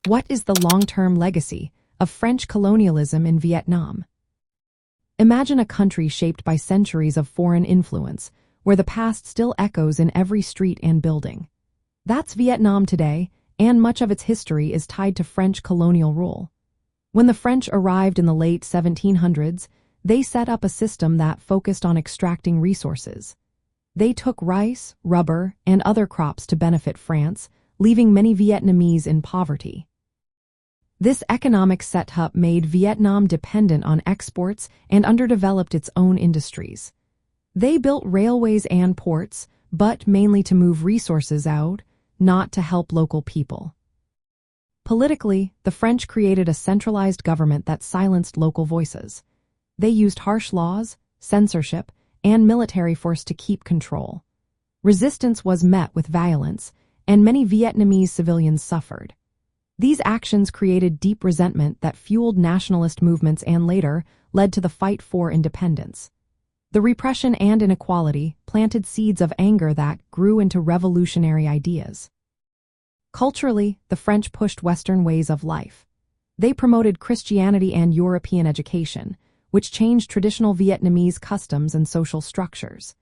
What is the long-term legacy of French colonialism in Vietnam? Imagine a country shaped by centuries of foreign influence, where the past still echoes in every street and building. That's Vietnam today, and much of its history is tied to French colonial rule. When the French arrived in the late 1700s, they set up a system that focused on extracting resources. They took rice, rubber, and other crops to benefit France, leaving many Vietnamese in poverty. This economic setup made Vietnam dependent on exports and underdeveloped its own industries. They built railways and ports, but mainly to move resources out, not to help local people. Politically, the French created a centralized government that silenced local voices. They used harsh laws, censorship, and military force to keep control. Resistance was met with violence, and many Vietnamese civilians suffered. These actions created deep resentment that fueled nationalist movements and later led to the fight for independence. The repression and inequality planted seeds of anger that grew into revolutionary ideas. Culturally, the French pushed Western ways of life. They promoted Christianity and European education, which changed traditional Vietnamese customs and social structures.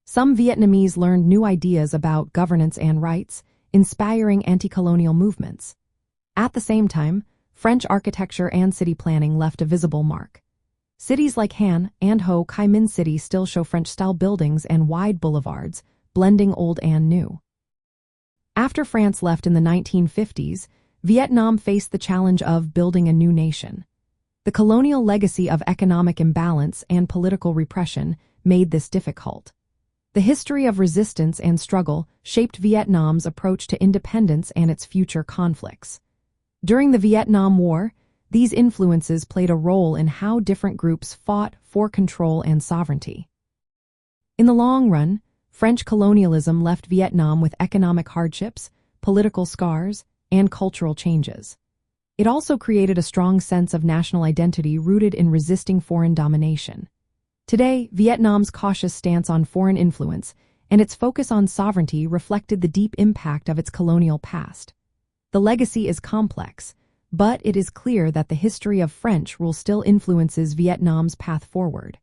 Some Vietnamese learned new ideas about governance and rights, inspiring anti-colonial movements. At the same time, French architecture and city planning left a visible mark. Cities like Han and Ho Chi Minh City still show French-style buildings and wide boulevards, blending old and new. After France left in the 1950s, Vietnam faced the challenge of building a new nation. The colonial legacy of economic imbalance and political repression made this difficult. The history of resistance and struggle shaped Vietnam's approach to independence and its future conflicts. During the Vietnam War, these influences played a role in how different groups fought for control and sovereignty. In the long run, French colonialism left Vietnam with economic hardships, political scars, and cultural changes. It also created a strong sense of national identity rooted in resisting foreign domination. Today, Vietnam's cautious stance on foreign influence and its focus on sovereignty reflected the deep impact of its colonial past. The legacy is complex, but it is clear that the history of French rule still influences Vietnam's path forward.